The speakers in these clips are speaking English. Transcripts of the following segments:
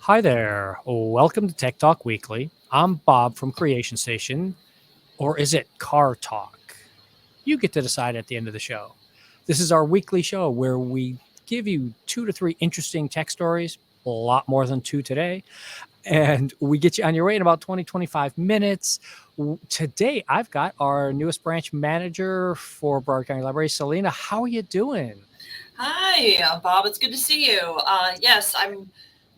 Hi there. Welcome to Tech Talk Weekly. I'm Bob from Creation Station, or is it Car Talk? You get to decide at the end of the show. This is our weekly show where we give you 2 to 3 interesting tech stories, a lot more than two today, and we get you on your way in about 20-25 minutes. Today, I've got our newest branch manager for Broward County Library, Salena. How are you doing? Hi, Bob. It's good to see you. Yes, I'm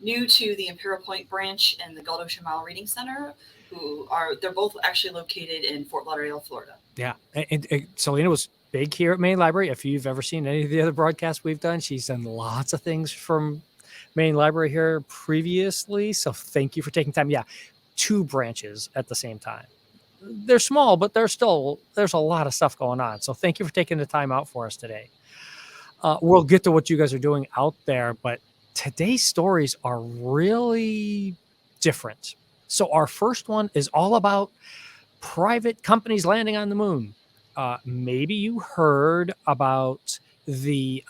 new to the Imperial Point branch and the Gulf Ocean Mile Reading Center, they're both actually located in Fort Lauderdale, Florida. Yeah, and Selena was big here at Maine Library. If you've ever seen any of the other broadcasts we've done, she's done lots of things from Maine Library here previously. So thank you for taking time. Yeah, 2 branches at the same time. They're small, but there's a lot of stuff going on. So thank you for taking the time out for us today. We'll get to what you guys are doing out there, but today's stories are really different. So our first one is all about private companies landing on the moon. Maybe you heard about the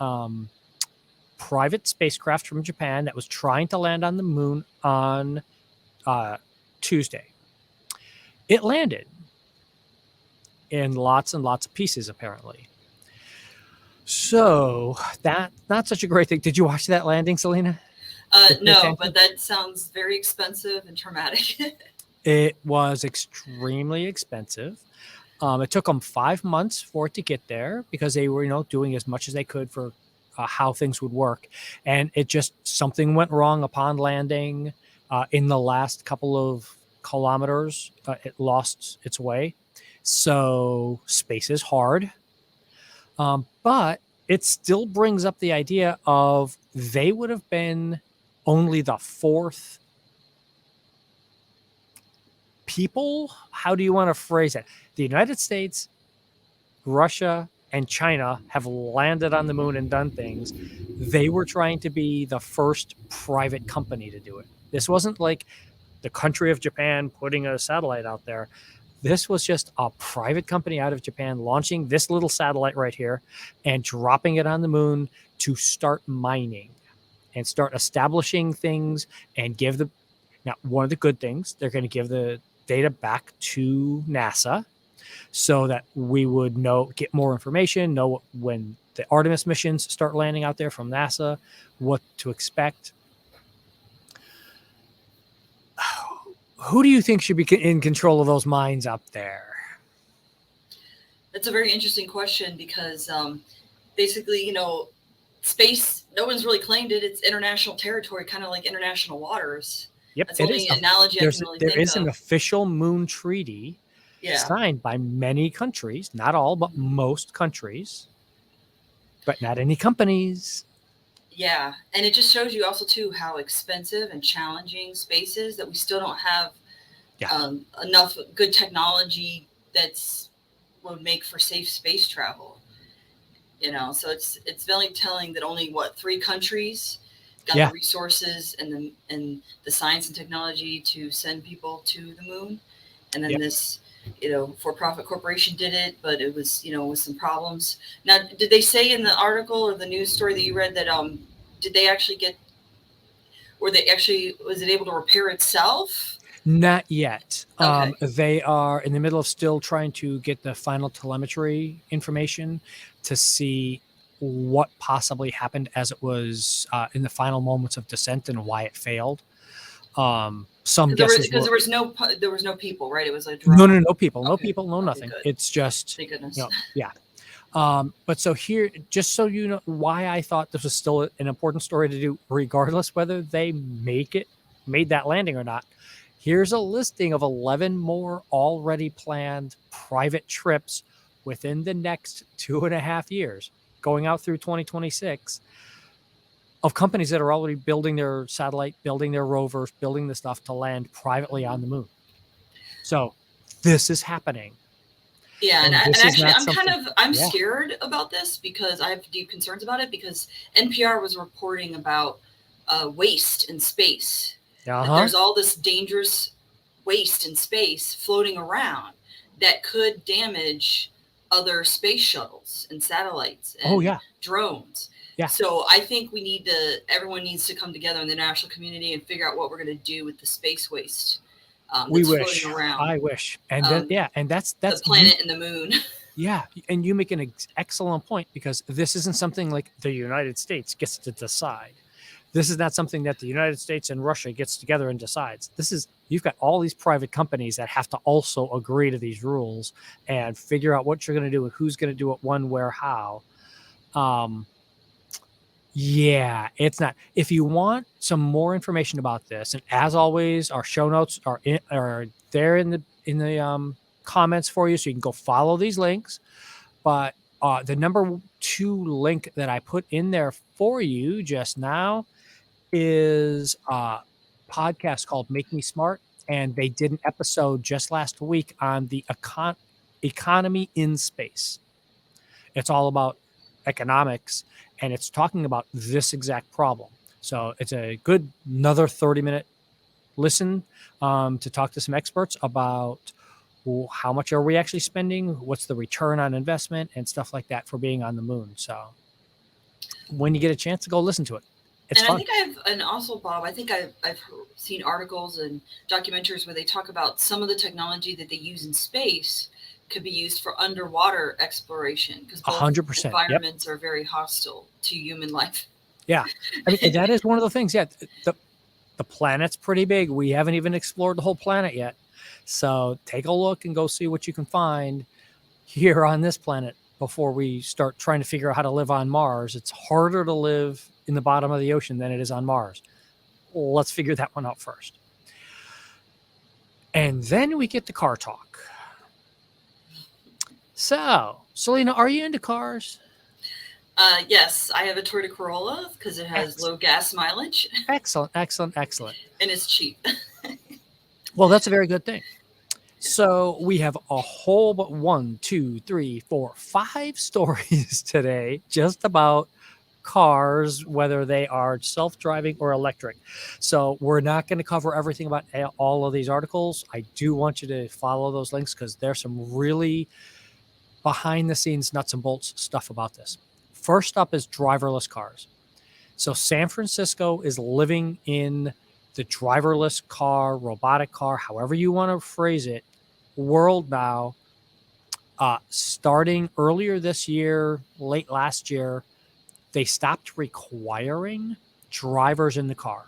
private spacecraft from Japan that was trying to land on the moon on Tuesday. It landed in lots and lots of pieces, apparently. So that's not such a great thing. Did you watch that landing, Selena? No, but that sounds very expensive and traumatic. It was extremely expensive. It took them 5 months for it to get there because they were, doing as much as they could for how things would work. And something went wrong upon landing. In the last couple of kilometers, it lost its way. So space is hard. But it still brings up the idea of they would have been only the 4th people. How do you want to phrase it? The United States, Russia, and China have landed on the moon and done things. They were trying to be the first private company to do it. This wasn't like the country of Japan putting a satellite out there. This was just a private company out of Japan launching this little satellite right here and dropping it on the moon to start mining and start establishing things and now, one of the good things, they're going to give the data back to NASA so that we would get more information, know when the Artemis missions start landing out there from NASA, what to expect. Who do you think should be in control of those mines up there? That's a very interesting question because basically, space, no one's really claimed it. It's international territory, kind of like international waters. Yep, that's the only analogy I can really think of. There is an official moon treaty signed by many countries, not all, but most countries, but not any companies. Yeah, and it just shows you also, too, how expensive and challenging space is, that we still don't have enough good technology would make for safe space travel. So it's very telling that only, 3 countries got the resources and the science and technology to send people to the moon. And then this, for-profit corporation did it, but it was, with some problems. Now, did they say in the article or the news story that you read that, did they actually was it able to repair itself? Not yet. Okay. They are in the middle of still trying to get the final telemetry information to see what possibly happened as it was in the final moments of descent and why it failed. Some guesses because there was no people, right? It was a drone. No people, no nothing. Good. It's just thank goodness. But so here, just so you know why I thought this was still an important story to do, regardless whether they made that landing or not. Here's a listing of 11 more already planned private trips within the next 2.5 years, going out through 2026, of companies that are already building their satellite, building their rovers, building the stuff to land privately on the moon. So this is happening. Yeah, and actually, I'm scared about this because I have deep concerns about it, because NPR was reporting about waste in space. There's all this dangerous waste in space floating around that could damage other space shuttles and satellites and drones. Yeah. So I think everyone needs to come together in the international community and figure out what we're going to do with the space waste We that's floating wish. around I wish. And then, and that's the you. planet and the moon. Yeah, and you make an excellent point, because this isn't something like the United States gets to decide. This is not something that the United States and Russia gets together and decides. You've got all these private companies that have to also agree to these rules and figure out what you're going to do and who's going to do it, when, where, how. Yeah, it's not. If you want some more information about this, and as always, our show notes are there in the comments for you, so you can go follow these links. But the number 2 link that I put in there for you just now is a podcast called Make Me Smart, and they did an episode just last week on the economy in space. It's all about economics, and it's talking about this exact problem. So it's a good another 30-minute listen to talk to some experts about how much are we actually spending, what's the return on investment, and stuff like that for being on the moon. So when you get a chance to go listen to it, it's fun. And also, Bob, I think I've seen articles and documentaries where they talk about some of the technology that they use in space could be used for underwater exploration, because both 100%. environments are very hostile to human life. Yeah, I mean, that is one of the things. Yeah, the planet's pretty big. We haven't even explored the whole planet yet. So take a look and go see what you can find here on this planet before we start trying to figure out how to live on Mars. It's harder to live in the bottom of the ocean than it is on Mars. Let's figure that one out first. And then we get to car talk. So, Salena, are you into cars? Yes, I have a Toyota Corolla because it has low gas mileage. Excellent. And it's cheap. Well, that's a very good thing. So we have a whole 1, 2, 3, 4, 5 stories today just about cars, whether they are self-driving or electric. So we're not going to cover everything about all of these articles. I do want you to follow those links, because there's some really behind the scenes nuts and bolts stuff about this. First up is driverless cars. So San Francisco is living in the driverless car, robotic car, however you want to phrase it, world now. Starting earlier this year, late last year, they stopped requiring drivers in the car.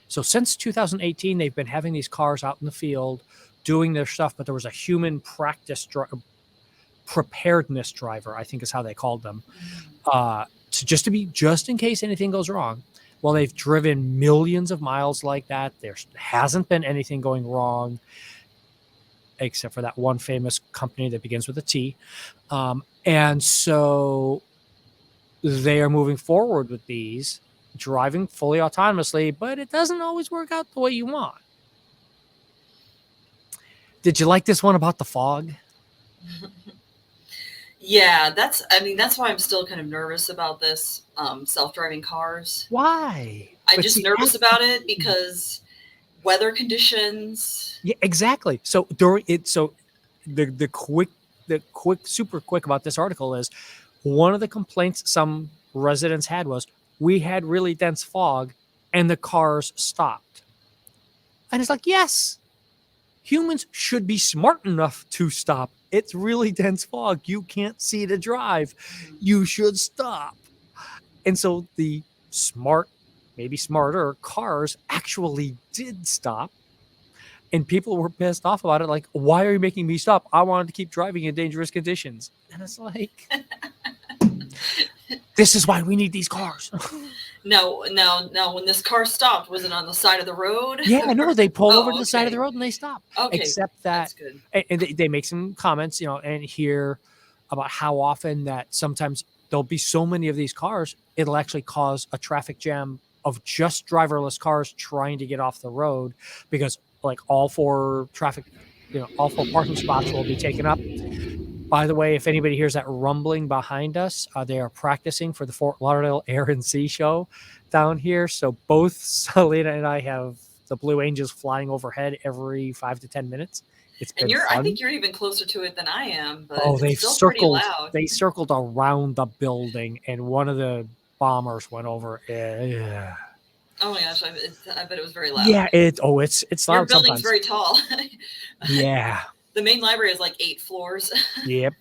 So since 2018, they've been having these cars out in the field doing their stuff, but there was a human preparedness driver, I think is how they called them, just in case anything goes wrong. Well, they've driven millions of miles like that. There hasn't been anything going wrong, except for that one famous company that begins with a T. And so they are moving forward with these, driving fully autonomously, but it doesn't always work out the way you want. Did you like this one about the fog? Yeah, that's why I'm still kind of nervous about this self-driving cars. Why? I'm just nervous about it because weather conditions. Yeah, exactly. So the super quick about this article is, one of the complaints some residents had was, we had really dense fog and the cars stopped. And it's like, yes, humans should be smart enough to stop. It's really dense fog. You can't see to drive. You should stop. And so the maybe smarter cars actually did stop. And people were pissed off about it. Like, why are you making me stop? I wanted to keep driving in dangerous conditions. And it's like, this is why we need these cars. No. When this car stopped, was it on the side of the road? Yeah, no, they pull over to the side of the road and they stop. Okay, except that, that's good. And they make some comments, and hear about how often that sometimes there'll be so many of these cars, it'll actually cause a traffic jam of just driverless cars trying to get off the road, because like all 4 parking spots will be taken up. By the way, if anybody hears that rumbling behind us, they are practicing for the Fort Lauderdale Air and Sea Show down here. So both Salena and I have the Blue Angels flying overhead every 5 to 10 minutes. It's been fun. I think you're even closer to it than I am. But they've still circled. pretty loud. They circled around the building, and one of the bombers went over. Yeah. Oh my gosh, I bet it was very loud. Yeah, it's Your loud building's sometimes. very tall. Yeah. The main library is like 8 floors. Yep.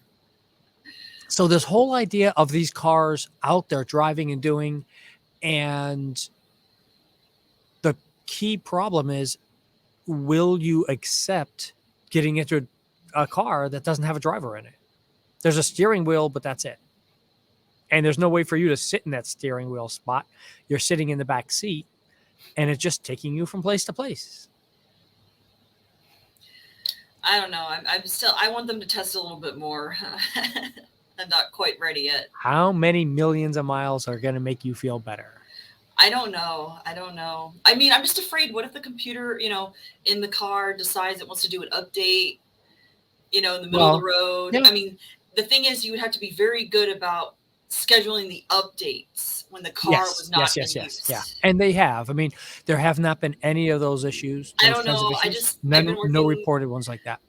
So this whole idea of these cars out there driving and doing, and the key problem is, will you accept getting into a car that doesn't have a driver in it? There's a steering wheel, but that's it. And there's no way for you to sit in that steering wheel spot. You're sitting in the back seat, and it's just taking you from place to place. I don't know. I'm still, I want them to test a little bit more. I'm not quite ready yet. How many millions of miles are going to make you feel better? I don't know. I mean, I'm just afraid. What if the computer, in the car decides it wants to do an update, in the middle of the road? Yeah. I mean, the thing is, you would have to be very good about scheduling the updates when the car was not in use. Yeah. And they have. I mean, there have not been any of those issues. I don't know. No reported ones like that.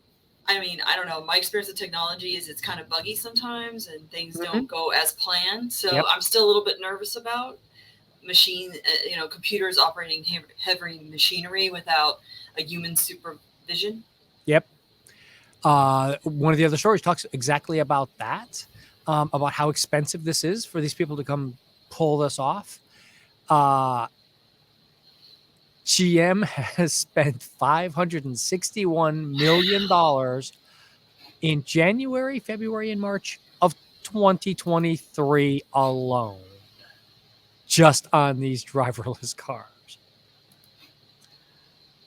I mean, I don't know. My experience with technology is it's kind of buggy sometimes, and things don't go as planned. So I'm still a little bit nervous about computers operating heavy machinery without a human supervision. Yep. One of the other stories talks exactly about that, about how expensive this is for these people to come pull this off. GM has spent $561 million in January, February, and March of 2023 alone, just on these driverless cars.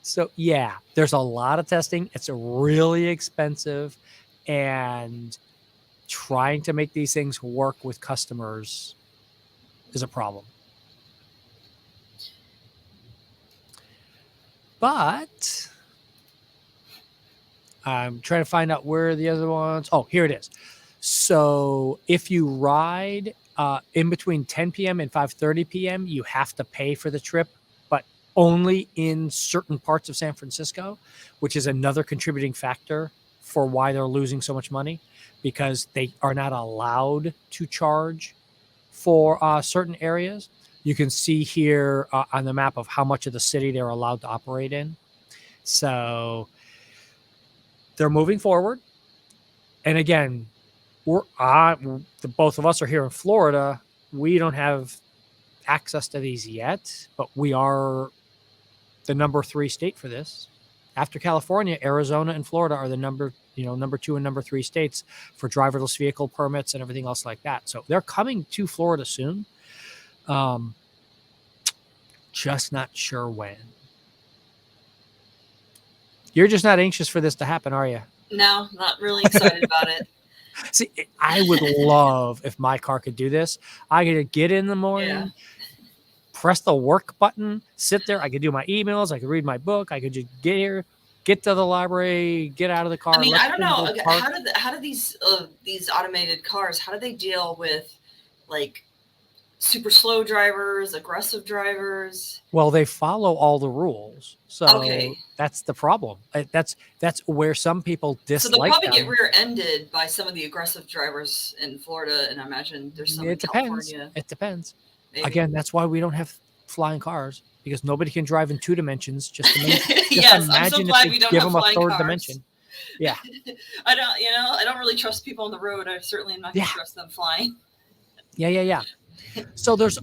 So yeah, there's a lot of testing. It's really expensive, and trying to make these things work with customers is a problem. But I'm trying to find out where the other ones. Oh, here it is. So if you ride in between 10 p.m. and 5:30 p.m., you have to pay for the trip, but only in certain parts of San Francisco, which is another contributing factor for why they're losing so much money, because they are not allowed to charge for certain areas. You can see here on the map of how much of the city they're allowed to operate in. So they're moving forward. And again, both of us are here in Florida. We don't have access to these yet, but we are the number 3 state for this. After California, Arizona and Florida are the number 2 and number 3 states for driverless vehicle permits and everything else like that. So they're coming to Florida soon. Just not sure when. You're just not anxious for this to happen, are you? No, not really excited about it. See, I would love if my car could do this. I could get in the morning, press the work button, sit there. I could do my emails. I could read my book. I could just get here, get to the library, get out of the car. I mean, I don't know. How do these automated cars, how do they deal with like super slow drivers, aggressive drivers? Well, they follow all the rules. So that's the problem. That's where some people dislike them. So they'll probably get rear-ended by some of the aggressive drivers in Florida, and I imagine there's some in California. It depends. Maybe. Again, that's why we don't have flying cars, because nobody can drive in 2 dimensions. Just yes, imagine I'm so glad we don't give have them a flying third cars. dimension. Yeah. I don't really trust people on the road. I certainly am not going to trust them flying. Yeah. So there's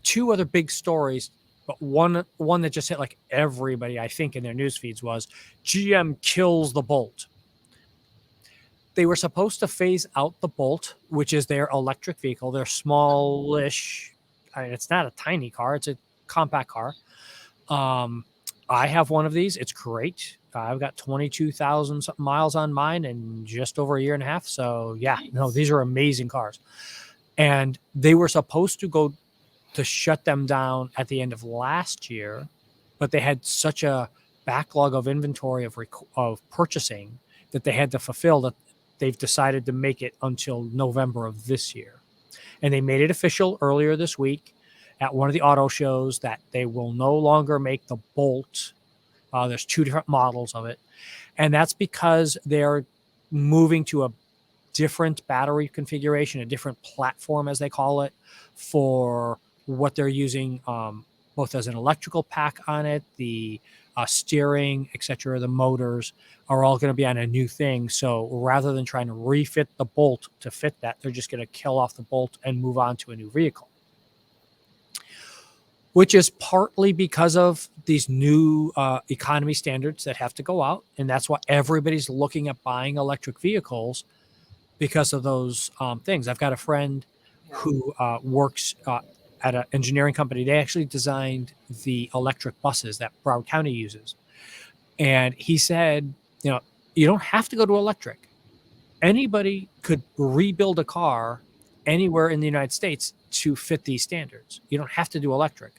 two other big stories, but one that just hit like everybody, I think, in their news feeds was GM kills the Bolt. They were supposed to phase out the Bolt, which is their electric vehicle. They're smallish. I mean, it's not a tiny car. It's a compact car. I have one of these. It's great. I've got 22,000 miles on mine in just over a year and a half. So yeah, no, these are amazing cars. And they were supposed to go to shut them down at the end of last year, but they had such a backlog of inventory of purchasing that they had to fulfill that they've decided to make it until November of this year. And they made it official earlier this week at one of the auto shows that they will no longer make the Bolt. There's 2 different models of it. And that's because they're moving to a different battery configuration, a different platform, as they call it, for what they're using, both as an electrical pack on it, the steering, etc. The motors are all going to be on a new thing. So rather than trying to refit the bolt to fit that, they're just going to kill off the bolt and move on to a new vehicle, which is partly because of these new economy standards that have to go out. And that's why everybody's looking at buying electric vehicles, because of those things. I've got a friend who works at an engineering company. They actually designed the electric buses that Broward County uses. And he said, you don't have to go to electric. Anybody could rebuild a car anywhere in the United States to fit these standards. You don't have to do electric,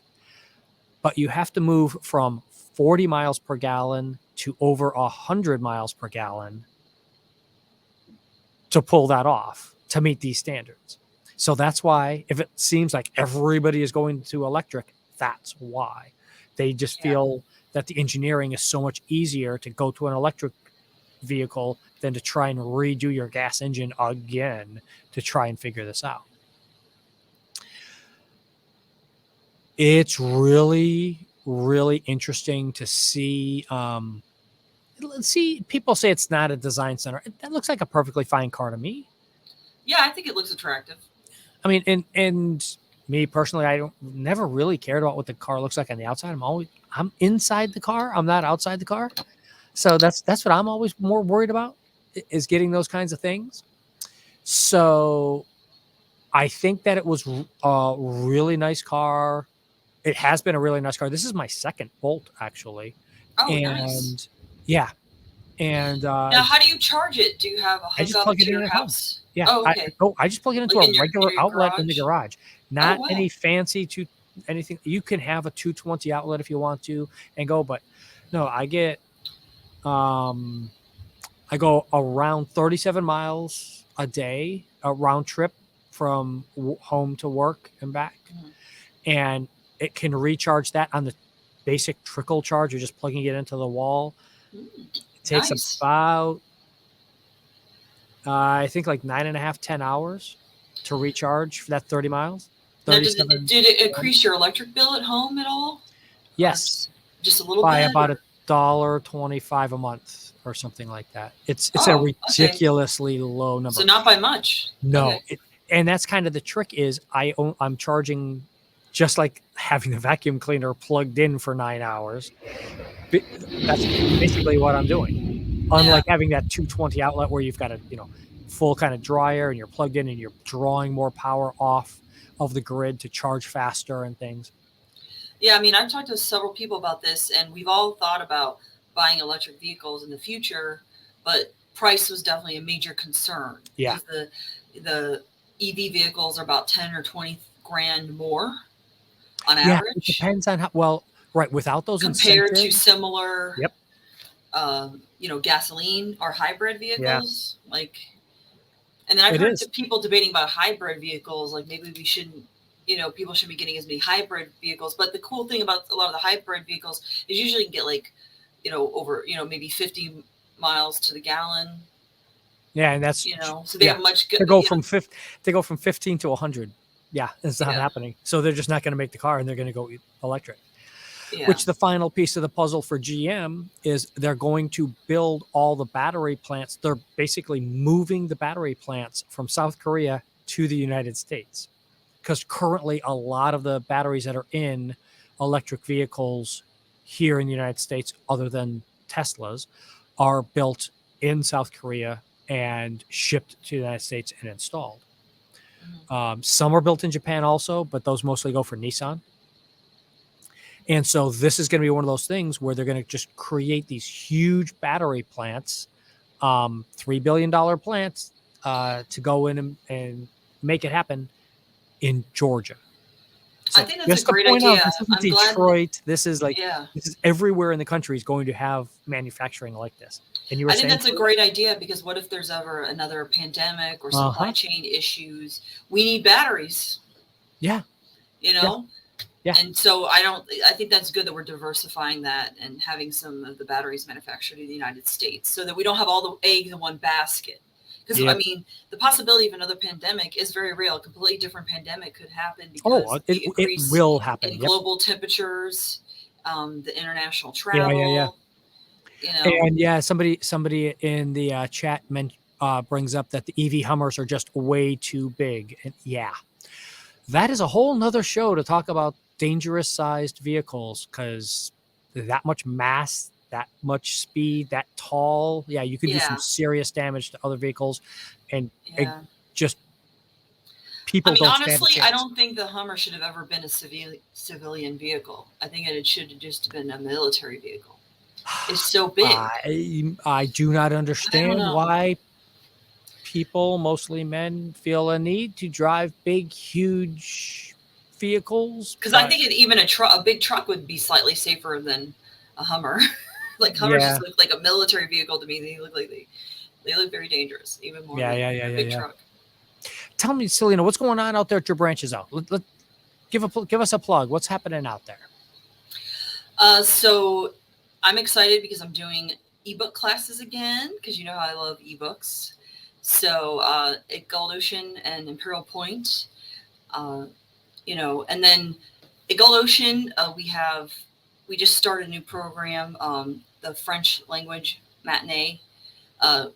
but you have to move from 40 miles per gallon to over 100 miles per gallon to pull that off to meet these standards. So that's why, if it seems like everybody is going to electric, that's why. They just feel that the engineering is so much easier to go to an electric vehicle than to try and redo your gas engine again to try and figure this out. It's really, really interesting to see. People say it's not a design center. That looks like a perfectly fine car to me. Yeah, I think it looks attractive. I mean, and me personally, I never really cared about what the car looks like on the outside. I'm inside the car. I'm not outside the car. So that's what I'm always more worried about, is getting those kinds of things. So I think that it was a really nice car. It has been a really nice car. This is my second Bolt, actually. Oh, and nice. Yeah. And now, how do you charge it? Do you have a hookup to your house? Yeah. Oh, okay. I just plug it into a regular outlet in the garage. Not any fancy anything. You can have a 220 outlet if you want to and go, but no, I go around 37 miles a day, a round trip from home to work and back. Mm-hmm. And it can recharge that on the basic trickle charge. You're just plugging it into the wall. It takes about, I think, like 9.5, 10 hours to recharge for that 30 miles. Now, did it increase your electric bill at home at all? Yes. Just a little by bit? By about $1.25 a month or something like that. It's a ridiculously low number. So not by much. No. Okay. And that's kind of the trick, is I'm charging just like having the vacuum cleaner plugged in for 9 hours. That's basically what I'm doing. Unlike having that 220 outlet where you've got a full kind of dryer and you're plugged in and you're drawing more power off of the grid to charge faster and things. Yeah, I mean, I've talked to several people about this, and we've all thought about buying electric vehicles in the future, but price was definitely a major concern. Yeah. Because the EV vehicles are about 10 or 20 grand more on average. It depends on without those compared incentives, to similar gasoline or hybrid vehicles. And then I've heard people debating about hybrid vehicles, like maybe we shouldn't, people shouldn't be getting as many hybrid vehicles. But the cool thing about a lot of the hybrid vehicles is usually you can get over maybe 50 miles to the gallon. Yeah, and that's so they have much good. They go from 15 to 100. Yeah, it's not happening. So they're just not going to make the car, and they're going to go electric. Yeah. Which the final piece of the puzzle for GM is they're going to build all the battery plants. They're basically moving the battery plants from South Korea to the United States, because currently a lot of the batteries that are in electric vehicles here in the United States, other than Teslas, are built in South Korea and shipped to the United States and installed. Some are built in Japan also, but those mostly go for Nissan. And so this is going to be one of those things where they're going to just create these huge battery plants, $3 billion plants, to go in and make it happen in Georgia. So I think that's a great idea. This isn't Detroit. This is this is everywhere in the country is going to have manufacturing like this. And I think that's a great idea, because what if there's ever another pandemic or supply chain issues? We need batteries. Yeah. Yeah. And so I think that's good that we're diversifying that and having some of the batteries manufactured in the United States, so that we don't have all the eggs in one basket. Because I mean, the possibility of another pandemic is very real. A completely different pandemic could happen because the increase will happen in global temperatures, the international Yeah. travel. You know, And yeah, somebody in the chat brings up that the EV Hummers are just way too big. And yeah, that is a whole nother show to talk about dangerous sized vehicles, because that much mass, that much speed, that tall, yeah, you could do some serious damage to other vehicles, and it just people don't stand a honestly, chance. I don't think the Hummer should have ever been a civilian vehicle. I think it should have just been a military vehicle. It's so big. I do not understand why people, mostly men, feel a need to drive big, huge vehicles. Because I think even a big truck would be slightly safer than a Hummer. Like Hummers just look like a military vehicle to me. They look like they look very dangerous, even more than a big truck. Tell me, Salena, what's going on out there at your branches out? Give us a plug. What's happening out there? So I'm excited because I'm doing ebook classes again, because you know how I love ebooks. So at Gold Ocean and Imperial Point, you know, and then at Gold Ocean, we just started a new program, the French language matinee.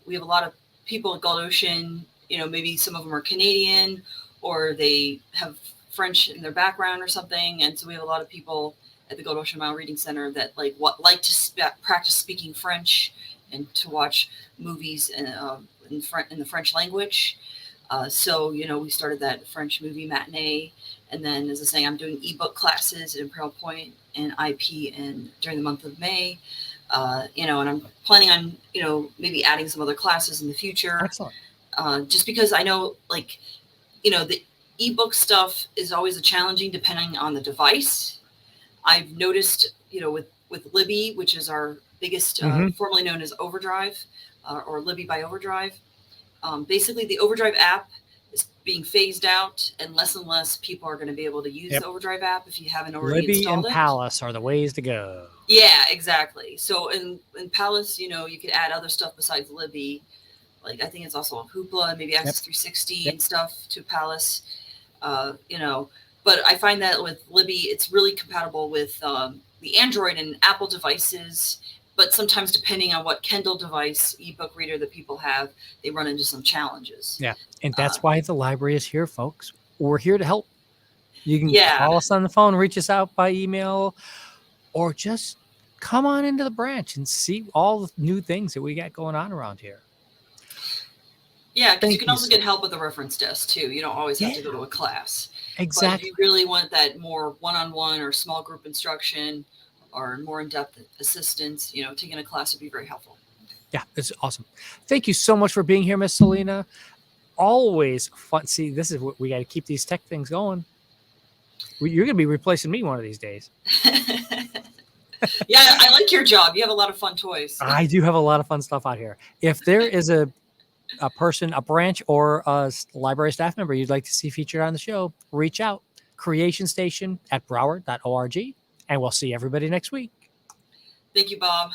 We have a lot of people at Gold Ocean, you know, maybe some of them are Canadian or they have French in their background or something. And so we have a lot of people at the Gold Ocean Mile Reading Center that like to practice speaking French and to watch movies in the French language. So, you know, we started that French movie matinee. And then, as I say, I'm doing ebook classes at Imperial Point and IP during the month of May. You know, and I'm planning on, you know, maybe adding some other classes in the future. Excellent. Just because I know, like, you know, the ebook stuff is always a challenging depending on the device. I've noticed, you know, with Libby, which is our biggest, formerly known as Overdrive, or Libby by Overdrive. Basically, the Overdrive app is being phased out, and less people are going to be able to use the Overdrive app if you haven't already installed it. Libby and Palace are the ways to go. Yeah, exactly. So in Palace, you know, you could add other stuff besides Libby. Like, I think it's also on Hoopla, maybe Access 360 and stuff to Palace, you know. But I find that with Libby, it's really compatible with the Android and Apple devices. But sometimes, depending on what Kindle device, ebook reader that people have, they run into some challenges. Yeah, and that's why the library is here, folks. We're here to help. You can call us on the phone, reach us out by email, or just come on into the branch and see all the new things that we got going on around here. Yeah, because you can also get help with the reference desk, too. You don't always have to go to a class. Exactly. But if you really want that more one-on-one or small group instruction or more in-depth assistance, you know, taking a class would be very helpful. Yeah, it's awesome. Thank you so much for being here, Miss Salena. Always fun. See, this is what we got to keep these tech things going. You're going to be replacing me one of these days. Yeah, I like your job. You have a lot of fun toys. I do have a lot of fun stuff out here. If there is a person, a branch, or a library staff member you'd like to see featured on the show, reach out. creationstation@broward.org, and we'll see everybody next week. Thank you, Bob.